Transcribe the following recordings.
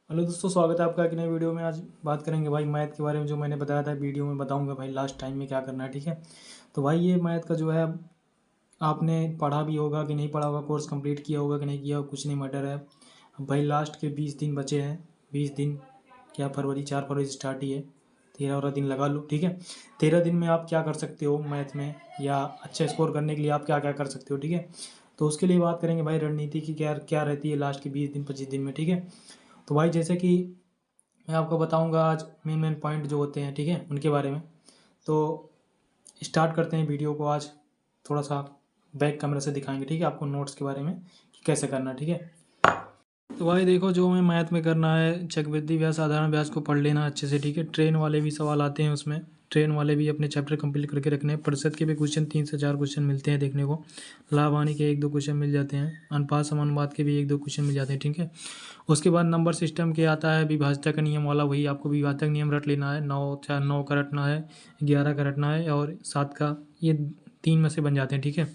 Hello दोस्तों, स्वागत है आपका एक नई वीडियो में। आज बात करेंगे भाई मैथ के बारे में। जो मैंने बताया था वीडियो में बताऊंगा भाई लास्ट टाइम में क्या करना है, ठीक है। तो भाई ये मैथ का जो है आपने पढ़ा भी होगा कि नहीं पढ़ा होगा, कोर्स कंप्लीट किया होगा कि नहीं किया होगा, कुछ नहीं मैटर है। अब भाई लास्ट के 20 दिन बचे हैं। 20 दिन क्या, फरवरी 4 फरवरी से स्टार्ट ही है। 13 दिन लगा लो, ठीक है। 13 दिन में आप क्या कर सकते हो मैथ में, या अच्छे स्कोर करने के लिए आप क्या क्या कर सकते हो, ठीक है। तो उसके लिए बात करेंगे भाई रणनीति की क्या क्या रहती है लास्ट के 20 दिन 25 दिन में, ठीक है। तो भाई जैसे कि मैं आपको बताऊंगा आज मेन मेन पॉइंट जो होते हैं, ठीक है, उनके बारे में। तो स्टार्ट करते हैं वीडियो को। आज थोड़ा सा बैक कैमरा से दिखाएंगे, ठीक है, आपको नोट्स के बारे में कि कैसे करना है, ठीक है। तो भाई देखो, जो हमें मैथ में करना है, चक्रवृद्धि ब्याज साधारण ब्याज को पढ़ लेना अच्छे से, ठीक है। ट्रेन वाले भी सवाल आते हैं उसमें, ट्रेन वाले भी अपने चैप्टर कंप्लीट करके रखने हैं। प्रतिशत के भी क्वेश्चन 3 से 4 क्वेश्चन मिलते हैं देखने को। लाभ हानि के 1-2 क्वेश्चन मिल जाते हैं। अनुपात समानुपात के भी 1-2 क्वेश्चन मिल जाते हैं, ठीक है। उसके बाद नंबर सिस्टम के आता है विभाज्यता का नियम वाला, वही आपको विभाजक नियम रट लेना है। 9 का रटना है, 11 का रटना है और 7 का। ये 3 में से बन जाते हैं, ठीक है।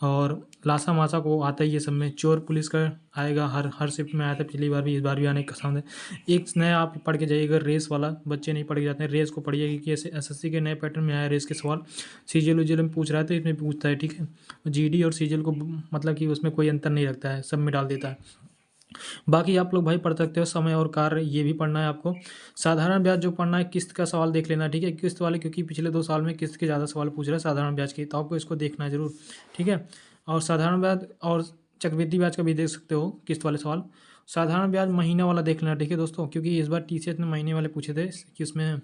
और लासा मासा को आता ही ये सब में। चोर पुलिस का आएगा, हर हर शिफ्ट में आया था पिछली बार भी, इस बार भी आने का सामने। एक नया आप पढ़ के जाइएगा, रेस वाला। बच्चे नहीं पढ़ के जाते हैं, रेस को पढ़िएगा कि ऐसे एसएससी के नए पैटर्न में आया रेस के सवाल। सीजीएल उजीएल में पूछ रहा है तो इसमें पूछता है, ठीक है। जीडी और सीजीएल को मतलब कि उसमें कोई अंतर नहीं रखता है, सब में डाल देता है। बाकी आप लोग भाई पढ़ सकते हो समय और कार्य, ये भी पढ़ना है आपको। साधारण ब्याज जो पढ़ना है, किस्त का सवाल देख लेना, ठीक है। किस्त वाले, क्योंकि पिछले 2 साल में किस्त के ज़्यादा सवाल पूछ रहे हैं साधारण ब्याज की, तो आपको इसको देखना है ज़रूर, ठीक है। और साधारण ब्याज और चक्रवृद्धि ब्याज का भी देख सकते हो, किस्त वाले सवाल। साधारण ब्याज महीना वाला देख लेना, ठीक है दोस्तों, क्योंकि इस बार टीसीएस ने महीने वाले पूछे थे कि उसमें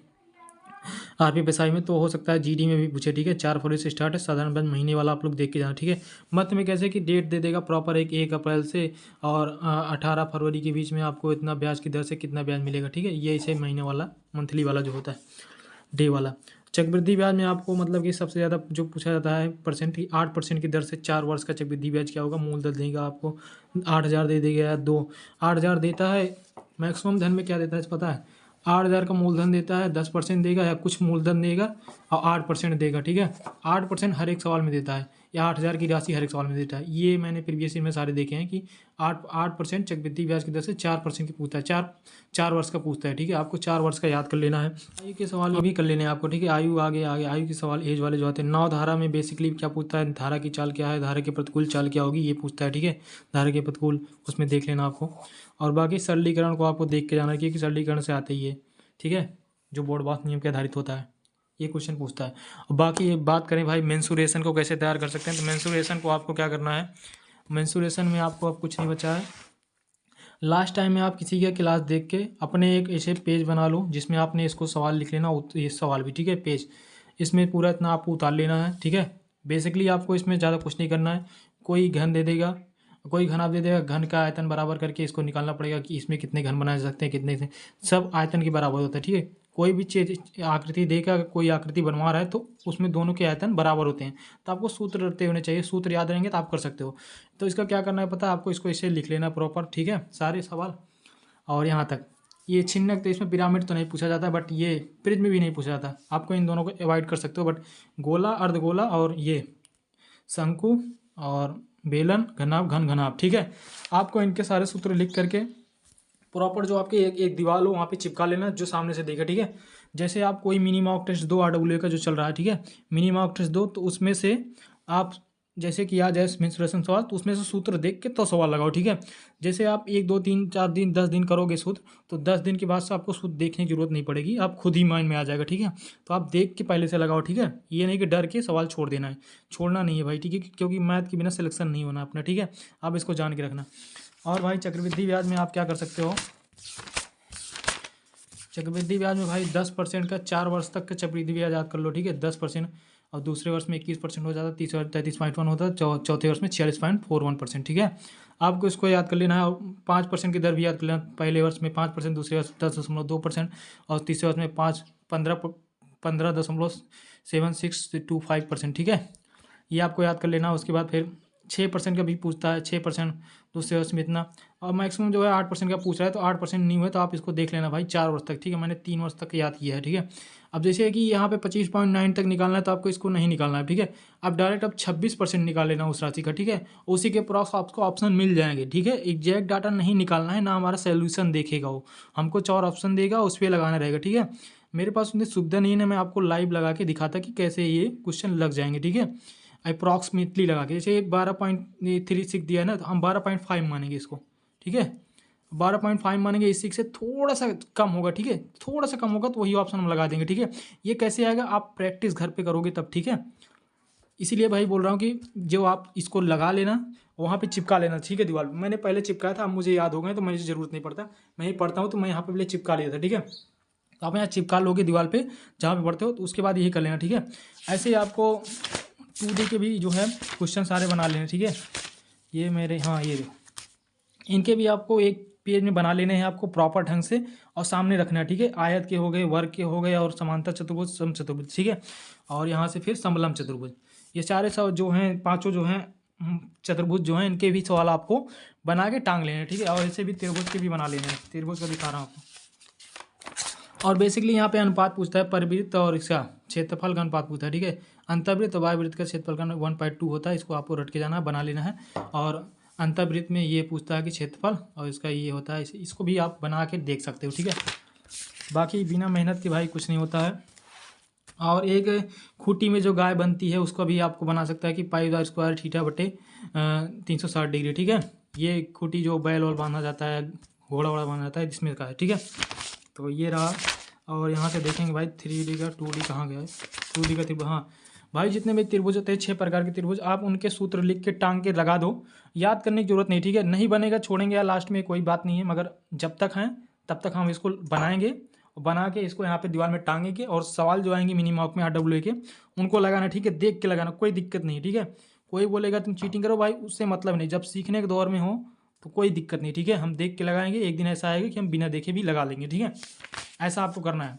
आरपी पीएसआई में, तो हो सकता है जीडी में भी पूछे, ठीक है। 4 फरवरी से स्टार्ट है साधारण ब्याज महीने वाला, आप लोग देख के जाना, ठीक है। मत में कैसे कि डेट दे देगा प्रॉपर, 1 अप्रैल से और 18 फरवरी के बीच में आपको इतना ब्याज की दर से कितना ब्याज मिलेगा, ठीक है। ये इसे महीने वाला, मंथली वाला जो होता है, डे वाला। चक्रवृद्धि ब्याज में आपको मतलब कि सबसे ज़्यादा जो पूछा जाता है परसेंट की, 8% की दर से 4 वर्ष का चक्रवृद्धि ब्याज क्या होगा। मूलधन देगा आपको 8,000 दे देगा, या 8,000 देता है। मैक्सिमम धन में क्या देता है पता है, 8,000 का मूलधन देता है, 10% देगा या कुछ मूलधन देगा और 8% देगा, ठीक है। 8% हर एक सवाल में देता है, या 8,000 की राशि हर एक सवाल में देता है। ये मैंने प्रीवियस ईयर में सारे देखे हैं कि 8% चक्रवृद्धि ब्याज की दर से 4% की पूछता है, 4 वर्ष का पूछता है, ठीक है। आपको 4 वर्ष का याद कर लेना है। आयु के सवाल भी कर लेने हैं आपको, ठीक है। आयु आगे आगे आयु के सवाल एज वाले जो आते हैं। 9 धारा में बेसिकली क्या पूछता है, धारा की चाल क्या है, धारा की प्रतिकूल चाल क्या होगी, ये पूछता है, ठीक है। धारा के प्रतिकूल उसमें देख लेना आपको। और बाकी सरलीकरण को आपको देख के जाना है, क्योंकि सरलीकरण से आते ही है, ठीक है, जो बोर्ड पास नियम के आधारित होता है, ये क्वेश्चन पूछता है। और बाकी बात करें भाई मेंसुरेशन को कैसे तैयार कर सकते हैं, तो मेंसुरेशन को आपको क्या करना है। मेंसुरेशन में आपको अब कुछ नहीं बचा है। लास्ट टाइम में आप किसी का क्लास देख के अपने एक ऐसे पेज बना लो जिसमें आपने इसको सवाल लिख लेना, ये सवाल भी, ठीक है, पेज। इसमें पूरा इतना आपको उतार लेना है, ठीक है। बेसिकली आपको इसमें ज़्यादा कुछ नहीं करना है। कोई घन दे देगा, कोई घन आप दे देगा, घन का आयतन बराबर करके इसको निकालना पड़ेगा कि इसमें कितने घन बनाए जा सकते हैं, कितने से। सब आयतन के बराबर होता है, ठीक है। कोई भी चीज आकृति देगा, कोई आकृति बनवा रहा है तो उसमें दोनों के आयतन बराबर होते हैं। तो आपको सूत्र रटते होने चाहिए, सूत्र याद रहेंगे तो आप कर सकते हो। तो इसका क्या करना है पता है आपको, इसको ऐसे लिख लेना प्रॉपर, ठीक है, सारे सवाल। और यहाँ तक ये छिन्नक, तो इसमें पिरामिड तो नहीं पूछा जाता, बट ये प्रिज्म भी नहीं पूछा जाता। आपको इन दोनों को अवॉइड कर सकते हो, बट गोला, अर्धगोला और ये शंकु और बेलन, घनाभ, घन घनाभ, ठीक है। आपको इनके सारे सूत्र लिख करके प्रॉपर जो आपकी एक एक दीवार हो वहाँ पे चिपका लेना, जो सामने से देखे, ठीक है। जैसे आप कोई मिनी मॉक टेस्ट दो, आरडब्ल्यूए का जो चल रहा है, ठीक है, मिनी मॉक टेस्ट दो, तो उसमें से आप जैसे कि आ जाए मेंसुरेशन सवाल, तो उसमें से सूत्र देख के तो सवाल लगाओ, ठीक है। जैसे आप 1 2 3 4 दिन 10 दिन करोगे सूत्र, तो 10 दिन के बाद से आपको सूत्र देखने की जरूरत नहीं पड़ेगी, आप खुद ही माइंड में आ जाएगा, ठीक है। तो आप देख के पहले से लगाओ, ठीक है। ये नहीं कि डर के सवाल छोड़ देना है, छोड़ना नहीं है भाई, ठीक है, क्योंकि मैथ के बिना सिलेक्शन नहीं होना अपना, ठीक है। आप इसको जान के रखना। और भाई चक्रवृद्धि ब्याज में आप क्या कर सकते हो, चक्रवृद्धि ब्याज में भाई 10% का 4 वर्ष तक का चक्रवृद्धि ब्याज याद कर लो, ठीक है, 10%। और दूसरे वर्ष में 21% हो जाता है, तीसरे 33.1 होता है, चौथे वर्ष में 46.41%, ठीक है। आपको इसको याद कर लेना है। और 5% की दर भी याद कर लेना, पहले वर्ष में 5%, दूसरे वर्ष 10.2% और तीसरे वर्ष में 15.7625%, ठीक है। ये आपको याद कर लेना। उसके बाद फिर 6% का भी पूछता है, 6% दूसरे वर्ष में इतना, और मैक्सिमम जो है 8% का पूछ रहा है, तो 8% नहीं हुआ तो आप इसको देख लेना भाई 4 वर्ष तक, ठीक है। मैंने 3 वर्ष तक याद किया है, ठीक है। अब जैसे कि यहाँ पे 25.9 तक निकालना है तो आपको इसको नहीं निकालना है, ठीक है। अब डायरेक्ट अब 26% निकाल लेना उस राशि का, ठीक है। उसी के अप्रॉक्स आपको ऑप्शन मिल जाएंगे, ठीक है। एग्जैक्ट डाटा नहीं निकालना है, ना हमारा सोल्यूशन देखेगा वो, हमको 4 ऑप्शन देगा, उस पर लगाना रहेगा, ठीक है। मेरे पास उतनी सुविधा नहीं है ना, मैं आपको लाइव लगा के दिखाता कि कैसे ये क्वेश्चन लग जाएंगे, ठीक है। अप्रॉक्सीमेटली लगा के, जैसे 12.36 दिया है ना, तो हम 12.5 मानेंगे इसको, ठीक है। 12.5 मानेंगे, इस से थोड़ा सा कम होगा, ठीक है, थोड़ा सा कम होगा तो वही ऑप्शन हम लगा देंगे, ठीक है। ये कैसे आएगा, आप प्रैक्टिस घर पे करोगे तब, ठीक है। इसीलिए भाई बोल रहा हूँ कि जो आप इसको लगा लेना, वहाँ पे चिपका लेना, ठीक है, दीवार पे। मैंने पहले चिपकाया था, अब मुझे याद हो गए तो मुझे ज़रूरत नहीं पड़ता, मैं ही पढ़ता हूँ तो मैं यहाँ पे पहले चिपका लिया था, ठीक है। तो आप यहाँ चिपका लोगे दीवार पे जहाँ पे पढ़ते हो, तो उसके बाद यही कर लेना, ठीक है। ऐसे ही आपको 2D के भी जो है क्वेश्चन सारे बना लेने, ठीक है। ये मेरे, हाँ ये इनके भी आपको एक पेज में बना लेने हैं आपको प्रॉपर ढंग से, और सामने रखना है, ठीक है। आयत के हो गए, वर्ग के हो गए, और समांतर चतुर्भुज, समचतुर्भुज, ठीक है। और यहाँ से फिर समलम चतुर्भुज, ये सारे सब जो हैं, पांचों जो हैं चतुर्भुज जो हैं, इनके भी सवाल आपको बना के टांग लेने हैं, ठीक है। और ऐसे भी त्रिभुज के भी बना लेने हैं, त्रिभुज का दिखा रहा हूँ आपको। और बेसिकली यहाँ पे अनुपात पूछता है, परिवृत्त और इसका क्षेत्रफल का अनुपात पूछता है, ठीक है। अंतर्वृत्त और बाह्यवृत्त का क्षेत्रफल का 1/2 होता है, इसको आपको रट के जाना है, बना लेना है। और अंतर्वृत्त में ये पूछता है कि क्षेत्रफल, और इसका ये होता है, इसको भी आप बना के देख सकते हो, ठीक है। बाकी बिना मेहनत के भाई कुछ नहीं होता है। और एक खूंटी में जो गाय बनती है उसको भी आपको बना सकता है कि π² थीटा बटे 360 डिग्री, ठीक है। ये खूंटी जो बैल और बांधा जाता है, घोड़ा वोड़ा बांधा जाता है, जिसमें का है, ठीक है। तो ये रहा। और यहाँ से देखेंगे भाई 3D का 2D कहाँ गया है, 2D का त्रिभुज, हाँ भाई जितने भी त्रिभुज होते हैं 6 प्रकार के त्रिभुज, आप उनके सूत्र लिख के टांग के लगा दो, याद करने की जरूरत नहीं, ठीक है। नहीं बनेगा छोड़ेंगे या लास्ट में, कोई बात नहीं है, मगर जब तक हैं तब तक हम इसको बनाएंगे, और बना के इसको यहाँ पे दीवार में टांगेंगे, और सवाल जो आएंगे मिनी मॉक में RWA के, उनको लगाना, ठीक है, देख के लगाना, कोई दिक्कत नहीं, ठीक है। कोई बोलेगा तुम चीटिंग करो भाई, उससे मतलब नहीं, जब सीखने के दौर में हो तो कोई दिक्कत नहीं, ठीक है। हम देख के लगाएंगे, एक दिन ऐसा आएगा कि हम बिना देखे भी लगा लेंगे, ठीक है। ऐसा आपको करना है।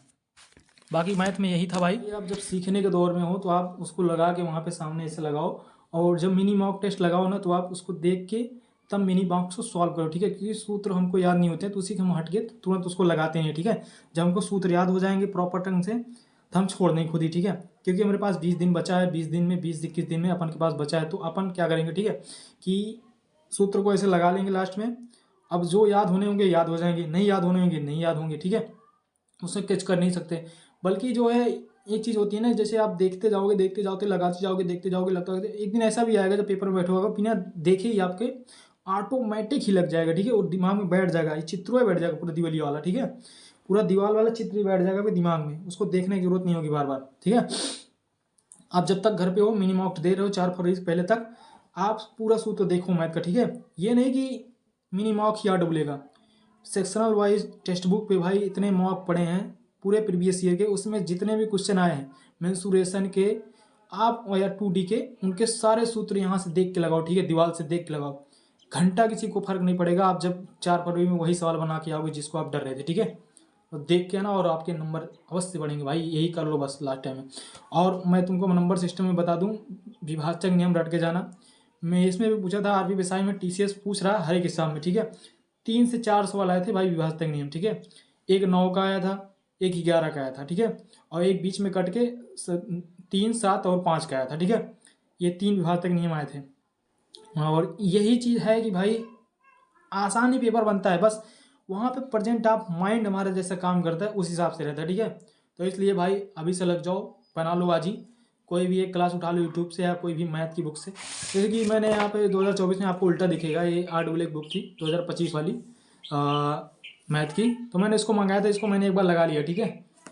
बाकी मैथ में यही था भाई, आप जब सीखने के दौर में हो तो आप उसको लगा के वहाँ पे सामने ऐसे लगाओ, और जब मिनी मॉक टेस्ट लगाओ ना, तो आप उसको देख के तब मिनी मॉक को सॉल्व करो, ठीक है। क्योंकि सूत्र हमको याद नहीं होते हैं, तो उसी के हम हट के तुरंत उसको लगाते हैं, ठीक है। जब हमको सूत्र याद हो जाएंगे प्रॉपर ढंग से, तो हम छोड़ देंगे खुद ही, ठीक है। क्योंकि हमारे पास 20 दिन बचा है, 20 दिन में 20-21 दिन में अपन के पास बचा है, तो अपन क्या करेंगे, ठीक है, कि सूत्र को ऐसे लगा लेंगे लास्ट में। अब जो याद होने होंगे याद हो जाएंगे, नहीं याद होने होंगे नहीं याद होंगे, ठीक है। उससे कैच कर नहीं सकते। बल्कि जो है एक चीज़ होती है ना, जैसे आप देखते जाओगे, देखते जाओगे, लगाते जाओगे, देखते जाओगे, लगता है, एक दिन ऐसा भी आएगा जब पेपर में बैठे होगा, बिना देखे ही आपके ऑटोमेटिक ही लग जाएगा, ठीक है। और दिमाग में बैठ जाएगा, ये चित्र में बैठ जाएगा पूरा दिवाली वाला, ठीक है। पूरा दीवार वाला चित्र ही बैठ जाएगा दिमाग में, उसको देखने की जरूरत नहीं होगी बार बार, ठीक है। आप जब तक घर पे हो, मिनी मॉक दे रहे हो 4 फरवरी से पहले तक, आप पूरा सूत्र देखो मैथ का, ठीक है। ये नहीं कि मिनी मॉक ही RWA, sectional wise text book पे भाई इतने मॉक पड़े हैं पूरे प्रीवियस ईयर के, उसमें जितने भी क्वेश्चन आए हैं मेंसुरेशन के आप, या 2D के, उनके सारे सूत्र यहाँ से देख के लगाओ, ठीक है, दीवार से देख के लगाओ। घंटा किसी को फर्क नहीं पड़ेगा, आप जब 4 फरवरी में वही सवाल बना के आओगे जिसको आप डर रहे थे, ठीक है। तो देख के ना, और आपके नंबर अवश्य बढ़ेंगे भाई, यही कर लो बस लास्ट टाइम में। और मैं तुमको नंबर सिस्टम में बता दूँ, विभाजक नियम रट के जाना। मैं इसमें भी पूछा था RP में, TCS पूछ रहा हर एक एग्जाम में, ठीक है। 3 से 4 सवाल आए थे भाई विभाजक नियम, ठीक है। एक 9 का आया था, एक 11 का आया था, ठीक है। और एक बीच में कट के 3, 7 और 5 का आया था, ठीक है। ये 3 विभाजक नियम आए थे। और यही चीज़ है कि भाई आसानी पेपर बनता है, बस वहाँ पे प्रेजेंट आप माइंड हमारा जैसा काम करता है उस हिसाब से रहता है, ठीक है। तो इसलिए भाई अभी से लग जाओ, बना लो आज ही, कोई भी एक क्लास उठा लो यूट्यूब से या कोई भी मैथ की बुक से। जैसे कि मैंने यहाँ पे 2024 में आपको उल्टा दिखेगा, ये RWA की बुक थी 2025 वाली मैथ की, तो मैंने इसको मंगाया था, इसको मैंने एक बार लगा लिया, ठीक है।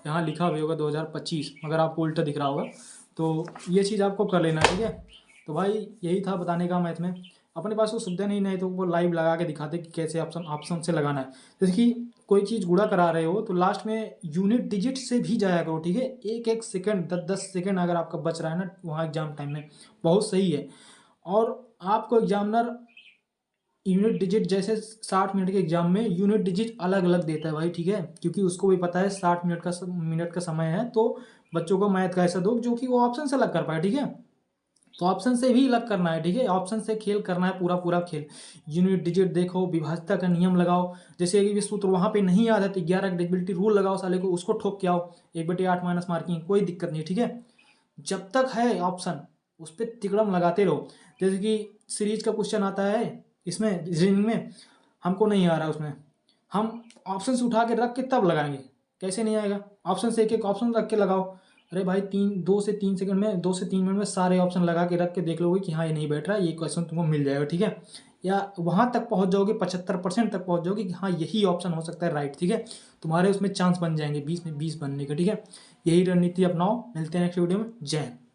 यहाँ लिखा भी होगा 2025, मगर आपको उल्टा दिख रहा होगा, तो ये चीज़ आपको कर लेना, ठीक है। तो भाई यही था बताने का मैथ में। अपने पास वो सुविधा नहीं तो वो लाइव लगा के दिखाते कि कैसे ऑप्शन से लगाना है। जैसे कि कोई चीज़ गुणा करा रहे हो तो लास्ट में यूनिट डिजिट से भी जाया करो, ठीक है। 1-1 सेकंड, 10-10 सेकंड अगर आपका बच रहा है ना वहाँ एग्जाम टाइम में, बहुत सही है। और आपको एग्जामिनर यूनिट डिजिट, जैसे 60 मिनट के एग्जाम में यूनिट डिजिट अलग अलग देता है भाई, ठीक है। क्योंकि उसको भी पता है 60 मिनट का समय है, तो बच्चों को मैथ का ऐसा दो जो कि वो ऑप्शन से अलग कर पाए, ठीक है। तो ऑप्शन से भी अलग करना है, ठीक है, ऑप्शन से खेल करना है, पूरा पूरा खेल। यूनिट डिजिट देखो, विभाज्यता का नियम लगाओ, जैसे कि सूत्र वहाँ पे नहीं याद है तो 11 डिजिबिलिटी रूल लगाओ साले को, उसको ठोक के आओ, 1/8 माइनस मार्किंग, कोई दिक्कत नहीं, ठीक है। जब तक है ऑप्शन उस पर तिकड़म लगाते रहो। जैसे कि सीरीज का क्वेश्चन आता है इसमें रीजनिंग में, हमको नहीं आ रहा उसमें, हम ऑप्शन से उठा के रख के तब लगाएंगे, कैसे नहीं आएगा, ऑप्शन से एक एक ऑप्शन रख के लगाओ। अरे भाई 2 से 3 सेकंड में, 2 से 3 मिनट में सारे ऑप्शन लगा के रख के देख लोगे कि हाँ ये नहीं बैठ रहा, ये क्वेश्चन तुमको मिल जाएगा, ठीक है। या वहाँ तक पहुँच जाओगे, 75% तक पहुँच जाओगे कि हाँ यही ऑप्शन हो सकता है राइट, ठीक है। तुम्हारे उसमें चांस बन जाएंगे 20 में 20 बनने के, ठीक है। यही रणनीति अपनाओ। मिलते हैं नेक्स्ट वीडियो में। जय हिंद।